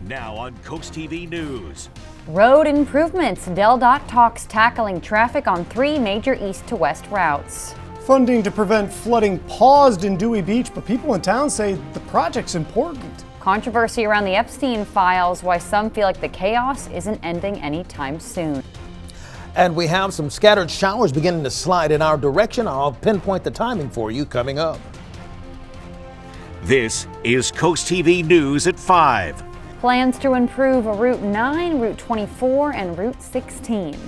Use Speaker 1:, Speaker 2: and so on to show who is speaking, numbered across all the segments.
Speaker 1: Now on CoastTV News.
Speaker 2: Road improvements. DelDOT talks tackling traffic on 3 major east to west routes.
Speaker 3: Funding to prevent flooding paused in Dewey Beach, but people in town say the project's important.
Speaker 2: Controversy around the Epstein files, why some feel like the chaos isn't ending anytime soon.
Speaker 4: And we have some scattered showers beginning to slide in our direction. I'll pinpoint the timing for you coming up.
Speaker 1: This is CoastTV News at 5.
Speaker 2: Plans to improve Route 9, Route 24, and Route 16.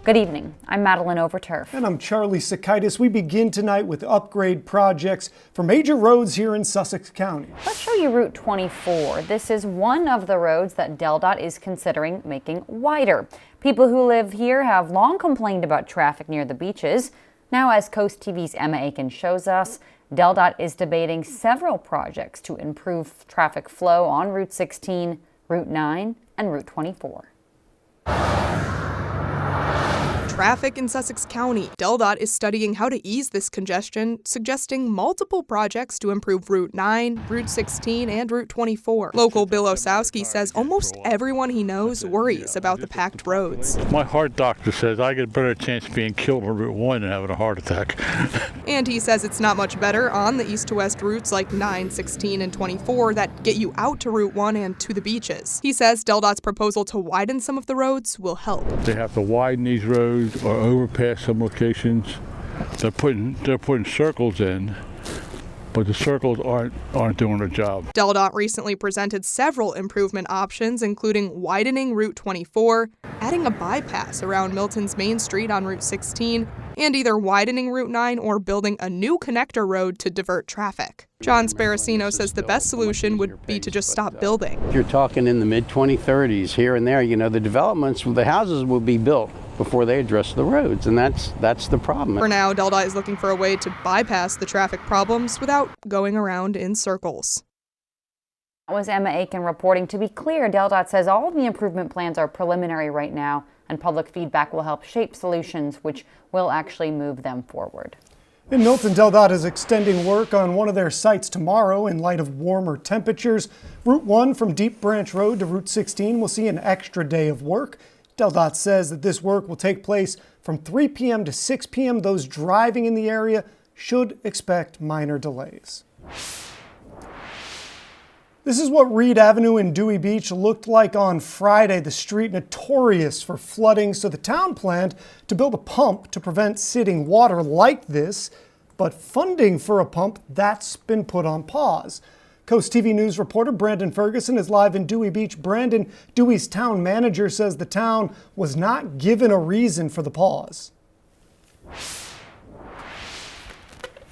Speaker 2: Good evening. I'm Madeline Overturf.
Speaker 3: And I'm Charlie Sakaitis. We begin tonight with upgrade projects for major roads here in Sussex County.
Speaker 2: Let's show you Route 24. This is one of the roads that DelDOT is considering making wider. People who live here have long complained about traffic near the beaches. Now, as Coast TV's Emma Aiken shows us, DelDOT is debating several projects to improve traffic flow on Route 16, Route 9, and Route 24.
Speaker 5: Traffic in Sussex County. DelDOT is studying how to ease this congestion, suggesting multiple projects to improve Route 9, Route 16, and Route 24. Local Bill Osowski says almost everyone he knows worries about the packed roads.
Speaker 6: My heart doctor says I get a better chance of being killed on Route 1 than having a heart attack.
Speaker 5: And he says it's not much better on the east to west routes like 9, 16, and 24 that get you out to Route 1 and to the beaches. He says DelDOT's proposal to widen some of the roads will help.
Speaker 6: They have to widen these roads or overpass some locations. They're putting circles in, but the circles aren't doing their job.
Speaker 5: DelDOT recently presented several improvement options, including widening Route 24, adding a bypass around Milton's Main Street on Route 16, and either widening Route 9 or building a new connector road to divert traffic. John Sparacino says the best solution would be to just stop building.
Speaker 7: If you're talking in the mid-2030s, here and there, the developments, the houses will be built before they address the roads, and that's the problem.
Speaker 5: For now, DelDOT is looking for a way to bypass the traffic problems without going around in circles.
Speaker 2: That was Emma Aiken reporting. To be clear, DelDOT says all of the improvement plans are preliminary right now, and public feedback will help shape solutions which will actually move them forward.
Speaker 3: In Milton, DelDOT is extending work on one of their sites tomorrow in light of warmer temperatures. Route 1 from Deep Branch Road to Route 16 will see an extra day of work. DelDOT says that this work will take place from 3 p.m. to 6 p.m. Those driving in the area should expect minor delays. This is what Reed Avenue in Dewey Beach looked like on Friday, the street notorious for flooding, so the town planned to build a pump to prevent sitting water like this, but funding for a pump, that's been put on pause. Coast TV News reporter Brandon Ferguson is live in Dewey Beach. Brandon, Dewey's town manager says the town was not given a reason for the pause.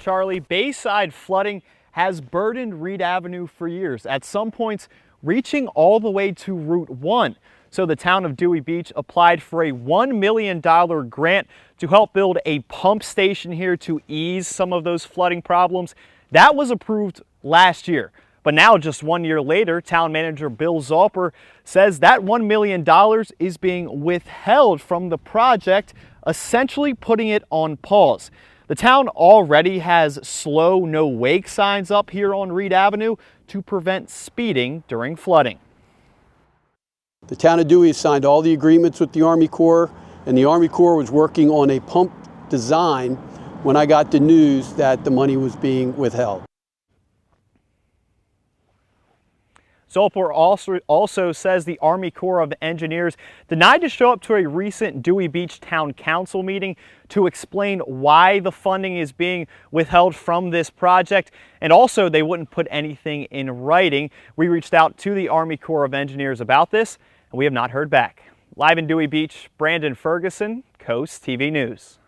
Speaker 8: Charlie, Bayside flooding has burdened Reed Avenue for years, at some points reaching all the way to Route 1. So the town of Dewey Beach applied for a $1 million grant to help build a pump station here to ease some of those flooding problems. That was approved last year. But now, just 1 year later, town manager Bill Zalper says that $1 million is being withheld from the project, essentially putting it on pause. The town already has slow, no wake signs up here on Reed Avenue to prevent speeding during flooding.
Speaker 9: The town of Dewey signed all the agreements with the Army Corps, and the Army Corps was working on a pump design when I got the news that the money was being withheld.
Speaker 8: Zalper also says the Army Corps of Engineers denied to show up to a recent Dewey Beach Town Council meeting to explain why the funding is being withheld from this project, and also they wouldn't put anything in writing. We reached out to the Army Corps of Engineers about this, and we have not heard back. Live in Dewey Beach, Brandon Ferguson, Coast TV News.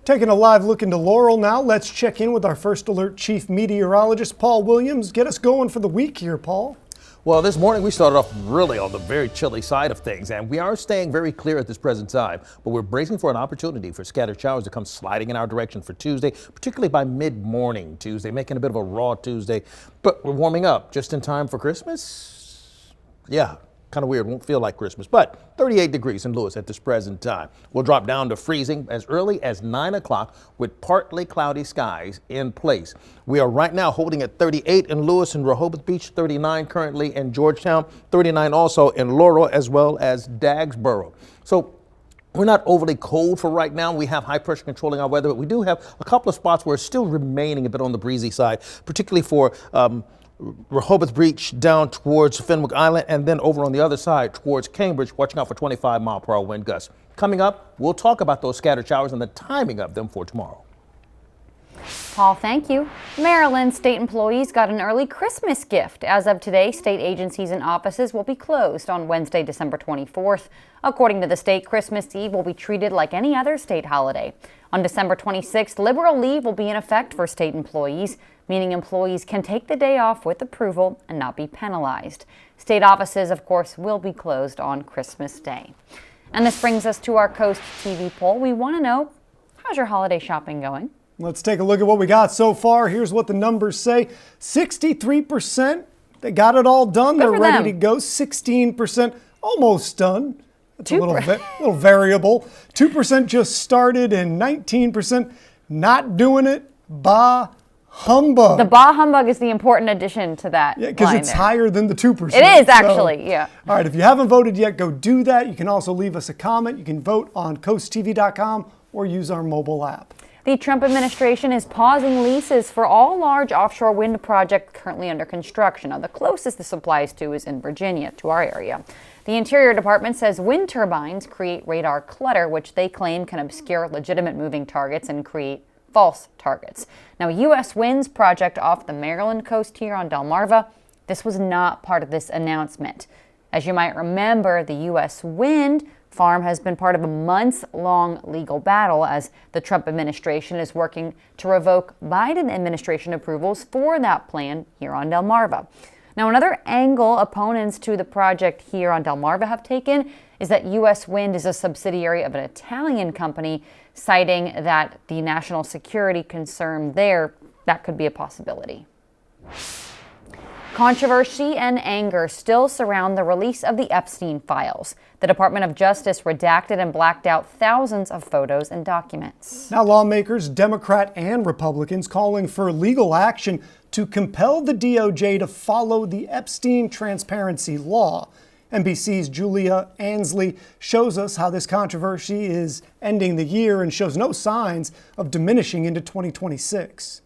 Speaker 3: Taking a live look into Laurel now, let's check in with our First Alert Chief Meteorologist, Paul Williams. Get us going for the week here, Paul.
Speaker 4: Well, this morning we started off really on the very chilly side of things, and we are staying very clear at this present time, but we're bracing for an opportunity for scattered showers to come sliding in our direction for Tuesday, particularly by mid-morning Tuesday, making a bit of a raw Tuesday, but we're warming up just in time for Christmas. Yeah, Kind of weird, won't feel like Christmas, but 38 degrees in Lewis at this present time. We'll drop down to freezing as early as 9 o'clock with partly cloudy skies in place. We are right now holding at 38 in Lewis and Rehoboth Beach, 39 currently in Georgetown, 39 also in Laurel as well as Dagsboro. So we're not overly cold for right now. We have high pressure controlling our weather, but we do have a couple of spots where it's still remaining a bit on the breezy side, particularly for Rehoboth Beach down towards Fenwick Island, and then over on the other side towards Cambridge, watching out for 25-mile-per-hour wind gusts. Coming up, we'll talk about those scattered showers and the timing of them for tomorrow.
Speaker 2: Paul, thank you. Maryland state employees got an early Christmas gift. As of today, state agencies and offices will be closed on Wednesday, December 24th. According to the state, Christmas Eve will be treated like any other state holiday. On December 26th, liberal leave will be in effect for state employees, meaning employees can take the day off with approval and not be penalized. State offices, of course, will be closed on Christmas Day. And this brings us to our Coast TV poll. We want to know, how's your holiday shopping going?
Speaker 3: Let's take a look at what we got so far. Here's what the numbers say. 63%, they got it all done. They're ready to go. 16% almost done. It's a little variable. 2% just started and 19% not doing it. Bah humbug.
Speaker 2: The bah humbug is the important addition to that.
Speaker 3: Yeah, because it's higher than the 2%.
Speaker 2: It is actually, yeah.
Speaker 3: All right, if you haven't voted yet, go do that. You can also leave us a comment. You can vote on coasttv.com or use our mobile app.
Speaker 2: The Trump administration is pausing leases for all large offshore wind projects currently under construction. Now, the closest this applies to is in Virginia, to our area. The Interior Department says wind turbines create radar clutter, which they claim can obscure legitimate moving targets and create false targets. Now, U.S. Wind's project off the Maryland coast here on Delmarva, this was not part of this announcement. As you might remember, the U.S. Wind farm has been part of a months-long legal battle as the Trump administration is working to revoke Biden administration approvals for that plan here on Delmarva. Now, another angle opponents to the project here on Delmarva have taken is that U.S. Wind is a subsidiary of an Italian company, citing that the national security concern there, that could be a possibility. Controversy and anger still surround the release of the Epstein files. The Department of Justice redacted and blacked out thousands of photos and documents.
Speaker 3: Now lawmakers, Democrat and Republicans, calling for legal action to compel the DOJ to follow the Epstein transparency law. NBC's Julia Ansley shows us how this controversy is ending the year and shows no signs of diminishing into 2026.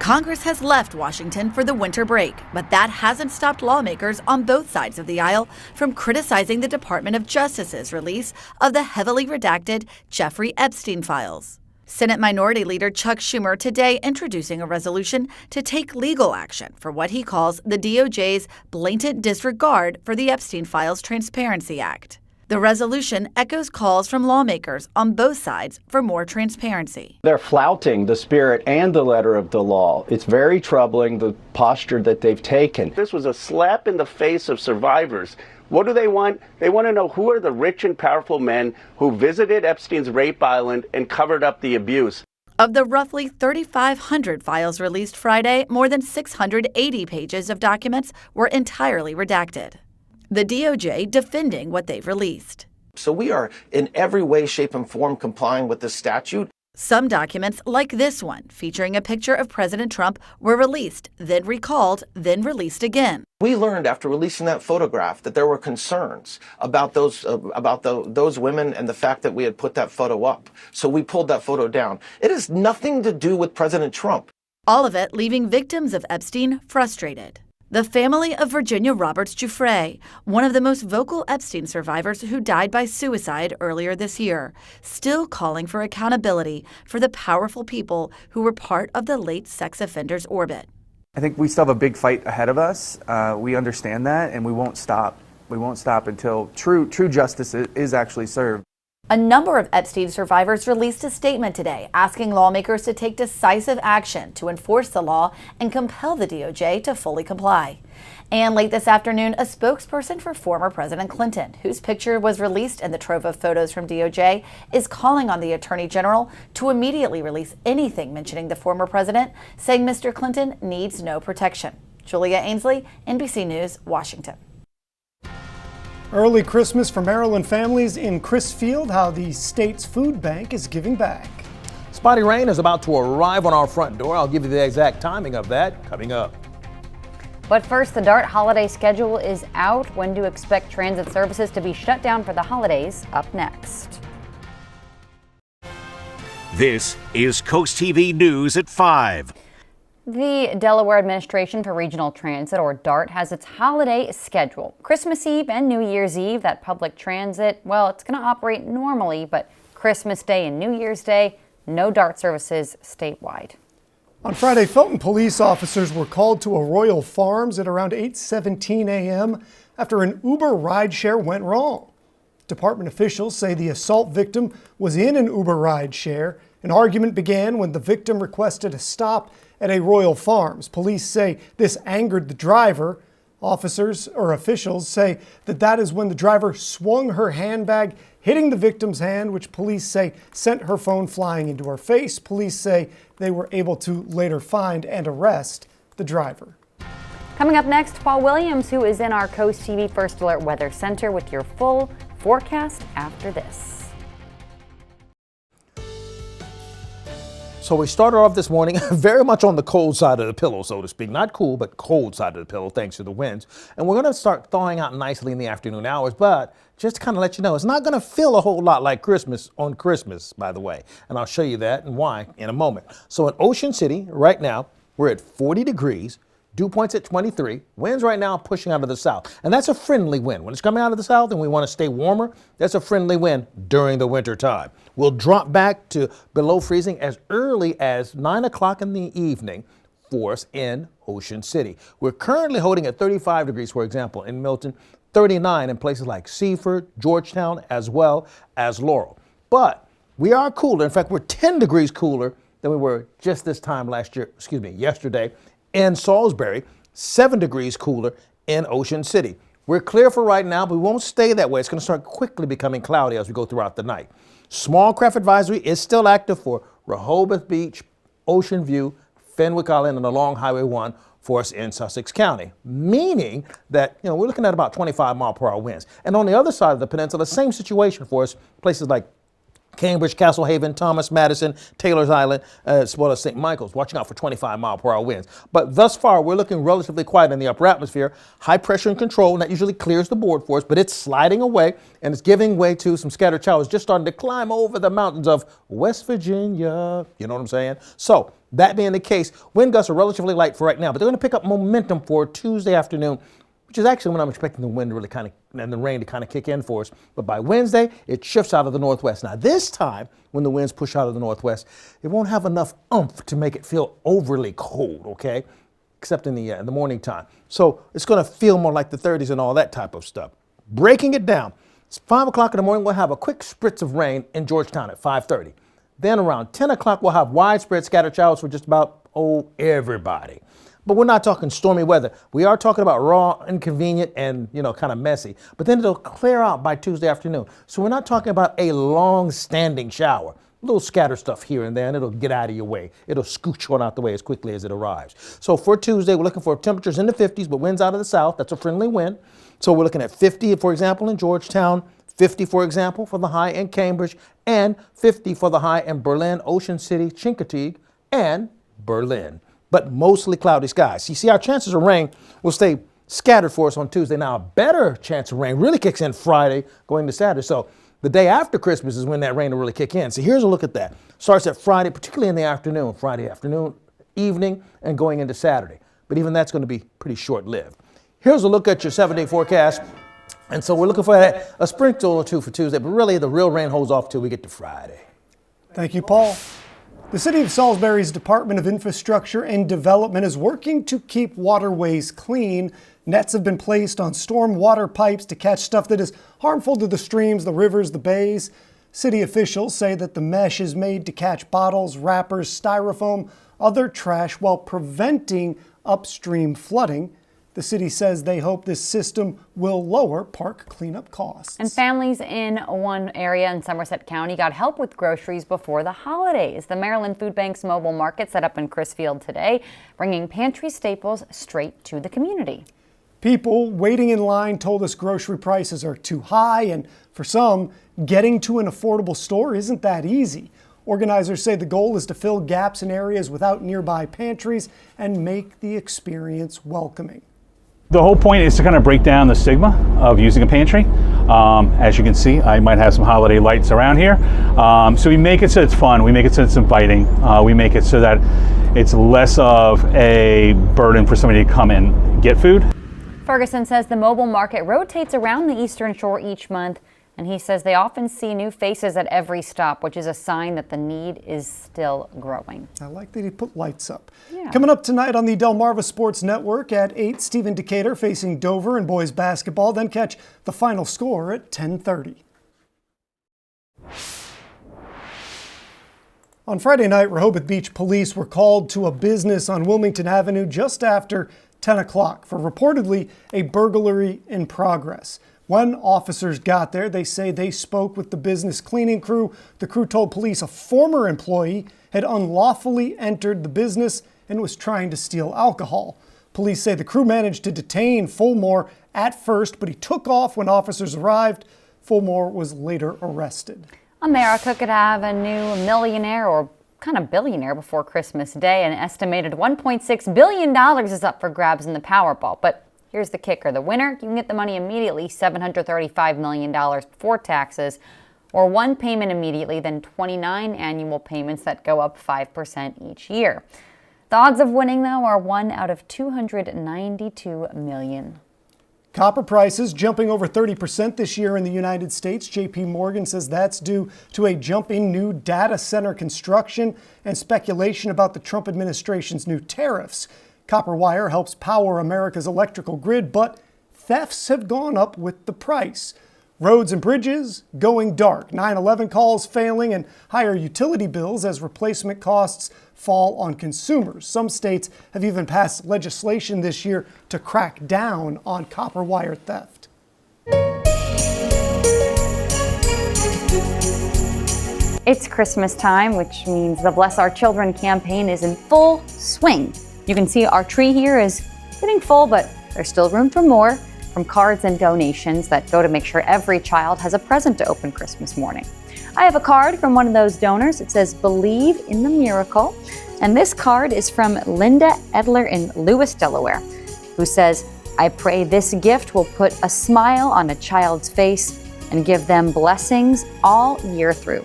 Speaker 10: Congress has left Washington for the winter break, but that hasn't stopped lawmakers on both sides of the aisle from criticizing the Department of Justice's release of the heavily redacted Jeffrey Epstein files. Senate Minority Leader Chuck Schumer today introducing a resolution to take legal action for what he calls the DOJ's blatant disregard for the Epstein Files Transparency Act. The resolution echoes calls from lawmakers on both sides for more transparency.
Speaker 11: They're flouting the spirit and the letter of the law. It's very troubling, the posture that they've taken. This was a slap in the face of survivors. What do they want? They want to know who are the rich and powerful men who visited Epstein's rape island and covered up the abuse.
Speaker 10: Of the roughly 3,500 files released Friday, more than 680 pages of documents were entirely redacted. The DOJ defending what they've released.
Speaker 12: So we are in every way, shape, and form complying with this statute.
Speaker 10: Some documents, like this one, featuring a picture of President Trump, were released, then recalled, then released again.
Speaker 12: We learned after releasing that photograph that there were concerns about those women and the fact that we had put that photo up. So we pulled that photo down. It has nothing to do with President Trump.
Speaker 10: All of it leaving victims of Epstein frustrated. The family of Virginia Roberts Giuffre, one of the most vocal Epstein survivors who died by suicide earlier this year, still calling for accountability for the powerful people who were part of the late sex offender's orbit.
Speaker 13: I think we still have a big fight ahead of us. We understand that, and we won't stop. We won't stop until true justice is actually served.
Speaker 10: A number of Epstein survivors released a statement today asking lawmakers to take decisive action to enforce the law and compel the DOJ to fully comply. And late this afternoon, a spokesperson for former President Clinton, whose picture was released in the trove of photos from DOJ, is calling on the Attorney General to immediately release anything mentioning the former president, saying Mr. Clinton needs no protection. Julia Ainsley, NBC News, Washington.
Speaker 3: Early Christmas for Maryland families in Crisfield, how the state's food bank is giving back.
Speaker 4: Spotty rain is about to arrive on our front door. I'll give you the exact timing of that coming up.
Speaker 2: But first, the DART holiday schedule is out. When to expect transit services to be shut down for the holidays? Up next.
Speaker 1: This is Coast TV News at 5.
Speaker 2: The Delaware Administration for Regional Transit, or DART, has its holiday schedule. Christmas Eve and New Year's Eve, that public transit, well, it's going to operate normally, but Christmas Day and New Year's Day, no DART services statewide.
Speaker 3: On Friday, Felton police officers were called to Arroyo Farms at around 8:17 a.m. after an Uber rideshare went wrong. Department officials say the assault victim was in an Uber rideshare. An argument began when the victim requested a stop at Arroyo Farms. Police say this angered the driver. Officials say that is when the driver swung her handbag, hitting the victim's hand, which police say sent her phone flying into her face. Police say they were able to later find and arrest the driver.
Speaker 2: Coming up next, Paul Williams, who is in our Coast TV First Alert Weather Center with your full forecast after this.
Speaker 4: So we started off this morning very much on the cold side of the pillow, so to speak. Not cool, but cold side of the pillow, thanks to the winds. And we're going to start thawing out nicely in the afternoon hours, but just to kind of let you know, it's not going to feel a whole lot like Christmas on Christmas, by the way. And I'll show you that and why in a moment. So in Ocean City, right now, we're at 40 degrees. Dew points at 23. Winds right now pushing out of the south. And that's a friendly wind. When it's coming out of the south and we want to stay warmer, that's a friendly wind during the winter time. We'll drop back to below freezing as early as 9 o'clock in the evening for us in Ocean City. We're currently holding at 35 degrees, for example, in Milton, 39 in places like Seaford, Georgetown, as well as Laurel. But we are cooler. In fact, we're 10 degrees cooler than we were just this time yesterday. In Salisbury, 7 degrees cooler in Ocean City. We're clear for right now, but we won't stay that way. It's going to start quickly becoming cloudy as we go throughout the night. Small craft advisory is still active for Rehoboth Beach, Ocean View, Fenwick Island, and along Highway 1 for us in Sussex County, meaning that we're looking at about 25-mile-per-hour winds. And on the other side of the peninsula, same situation for us, places like Cambridge, Castle Haven, Thomas, Madison, Taylor's Island, as well as St. Michael's, watching out for 25-mile-per-hour winds. But thus far, we're looking relatively quiet in the upper atmosphere. High pressure and control, and that usually clears the board for us, but it's sliding away, and it's giving way to some scattered showers just starting to climb over the mountains of West Virginia. You know what I'm saying? So, that being the case, wind gusts are relatively light for right now, but they're going to pick up momentum for Tuesday afternoon, which is actually when I'm expecting the wind to really and the rain to kind of kick in for us. But by Wednesday, it shifts out of the northwest. Now this time, when the winds push out of the northwest, it won't have enough oomph to make it feel overly cold, okay? Except in the morning time. So it's going to feel more like the 30s and all that type of stuff. Breaking it down, it's 5 o'clock in the morning, we'll have a quick spritz of rain in Georgetown at 5:30. Then around 10 o'clock, we'll have widespread scattered showers for just about, everybody. But we're not talking stormy weather. We are talking about raw, inconvenient, and, kind of messy. But then it'll clear out by Tuesday afternoon. So we're not talking about a long-standing shower. A little scatter stuff here and there, and it'll get out of your way. It'll scooch on out the way as quickly as it arrives. So for Tuesday, we're looking for temperatures in the 50s, but winds out of the south. That's a friendly wind. So we're looking at 50, for example, in Georgetown, 50, for example, for the high in Cambridge, and 50 for the high in Berlin, Ocean City, Chincoteague, and Berlin. But mostly cloudy skies. You see, our chances of rain will stay scattered for us on Tuesday. Now, a better chance of rain really kicks in Friday going to Saturday. So the day after Christmas is when that rain will really kick in. So here's a look at that. Starts at Friday, particularly in the afternoon, Friday afternoon, evening, and going into Saturday. But even that's going to be pretty short-lived. Here's a look at your 7-day forecast. And so we're looking for a sprinkle or two for Tuesday, but really the real rain holds off till we get to Friday.
Speaker 3: Thank you, Paul. The City of Salisbury's Department of Infrastructure and Development is working to keep waterways clean. Nets have been placed on storm water pipes to catch stuff that is harmful to the streams, the rivers, the bays. City officials say that the mesh is made to catch bottles, wrappers, styrofoam, other trash while preventing upstream flooding. The city says they hope this system will lower park cleanup costs.
Speaker 2: And families in one area in Somerset County got help with groceries before the holidays. The Maryland Food Bank's mobile market set up in Crisfield today, bringing pantry staples straight to the community.
Speaker 3: People waiting in line told us grocery prices are too high, and for some, getting to an affordable store isn't that easy. Organizers say the goal is to fill gaps in areas without nearby pantries and make the experience welcoming.
Speaker 14: The whole point is to kind of break down the stigma of using a pantry. As you can see, I might have some holiday lights around here. So we make it so it's fun, we make it so it's inviting, we make it so that it's less of a burden for somebody to come and get food.
Speaker 2: Ferguson says the mobile market rotates around the Eastern Shore each month, and he says they often see new faces at every stop, which is a sign that the need is still growing.
Speaker 3: I like that he put lights up.
Speaker 2: Yeah.
Speaker 3: Coming up tonight on the Delmarva Sports Network at 8, Stephen Decatur facing Dover in boys basketball, then catch the final score at 10:30. On Friday night, Rehoboth Beach police were called to a business on Wilmington Avenue just after 10 o'clock for reportedly a burglary in progress. When officers got there, they say they spoke with the business cleaning crew. The crew told police a former employee had unlawfully entered the business and was trying to steal alcohol. Police say the crew managed to detain Fulmore at first, but he took off when officers arrived. Fulmore was later arrested.
Speaker 2: America could have a new millionaire or kind of billionaire before Christmas Day. An estimated $1.6 billion is up for grabs in the Powerball. But here's the kicker. The winner, you can get the money immediately, $735 million before taxes, or one payment immediately, then 29 annual payments that go up 5% each year. The odds of winning, though, are 1 out of 292 million.
Speaker 3: Copper prices jumping over 30% this year in the United States. JP Morgan says that's due to a jump in new data center construction and speculation about the Trump administration's new tariffs. Copper wire helps power America's electrical grid, but thefts have gone up with the price. Roads and bridges going dark, 9/11 calls failing, and higher utility bills as replacement costs fall on consumers. Some states have even passed legislation this year to crack down on copper wire theft.
Speaker 2: It's Christmas time, which means the Bless Our Children campaign is in full swing. You can see our tree here is getting full, but there's still room for more, from cards and donations that go to make sure every child has a present to open Christmas morning. I have a card from one of those donors. It says, "Believe in the Miracle." And this card is from Linda Edler in Lewis, Delaware, who says, "I pray this gift will put a smile on a child's face and give them blessings all year through."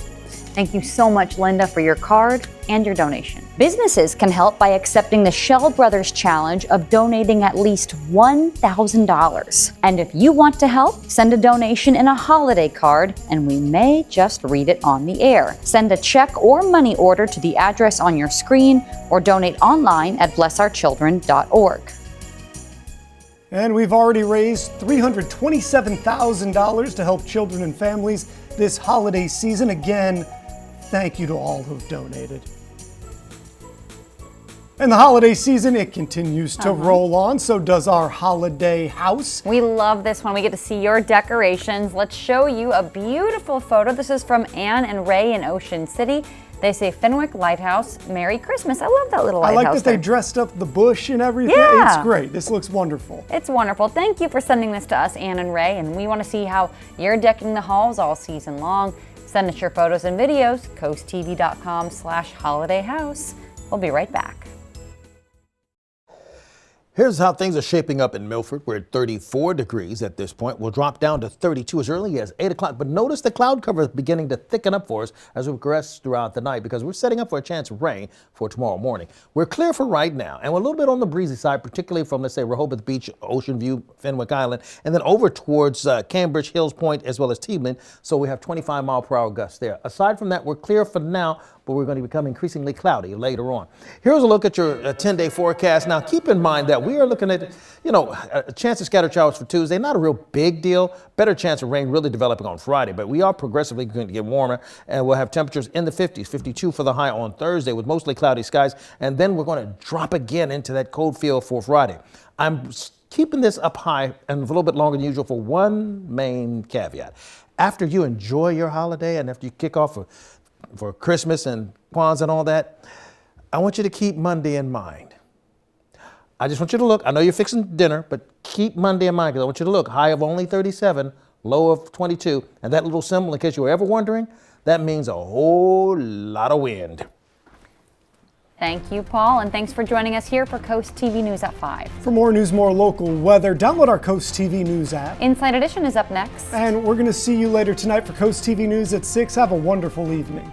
Speaker 2: Thank you so much, Linda, for your card and your donation. Businesses can help by accepting the Shell Brothers Challenge of donating at least $1,000. And if you want to help, send a donation in a holiday card, and we may just read it on the air. Send a check or money order to the address on your screen or donate online at blessourchildren.org.
Speaker 3: And we've already raised $327,000 to help children and families this holiday season. Again, thank you to all who've donated. And the holiday season, it continues to roll on. So does our holiday house.
Speaker 2: We love this one. We get to see your decorations. Let's show you a beautiful photo. This is from Ann and Ray in Ocean City. They say Fenwick Lighthouse, Merry Christmas. I love that little lighthouse.
Speaker 3: I like that they dressed up the bush and everything.
Speaker 2: Yeah.
Speaker 3: It's great. This looks wonderful.
Speaker 2: It's wonderful. Thank you for sending this to us, Ann and Ray. And we want to see how you're decking the halls all season long. Send us your photos and videos, coasttv.com/holidayhouse. We'll be right back.
Speaker 4: Here's how things are shaping up in Milford. We're at 34 degrees at this point. We'll drop down to 32 as early as 8 o'clock. But notice the cloud cover is beginning to thicken up for us as we progress throughout the night because we're setting up for a chance of rain for tomorrow morning. We're clear for right now, and we're a little bit on the breezy side, particularly from, let's say, Rehoboth Beach, Ocean View, Fenwick Island, and then over towards Cambridge, Hills Point, as well as Tiedemann. So we have 25-mile-per-hour gusts there. Aside from that, we're clear for now, but we're going to become increasingly cloudy later on. Here's a look at your 10-day forecast. Now, keep in mind that we are looking at, a chance of scattered showers for Tuesday. Not a real big deal. Better chance of rain really developing on Friday, but we are progressively going to get warmer, and we'll have temperatures in the 50s, 52 for the high on Thursday with mostly cloudy skies, and then we're going to drop again into that cold feel for Friday. I'm keeping this up high and a little bit longer than usual for one main caveat. After you enjoy your holiday and after you kick off for Christmas and Kwanzaa and all that, I want you to keep Monday in mind. I just want you to look. I know you're fixing dinner, but keep Monday in mind because I want you to look. High of only 37, low of 22. And that little symbol, in case you were ever wondering, that means a whole lot of wind.
Speaker 2: Thank you, Paul, and thanks for joining us here for Coast TV News at 5.
Speaker 3: For more news, more local weather, download our Coast TV News app.
Speaker 2: Inside Edition is up next.
Speaker 3: And we're going to see you later tonight for Coast TV News at 6. Have a wonderful evening.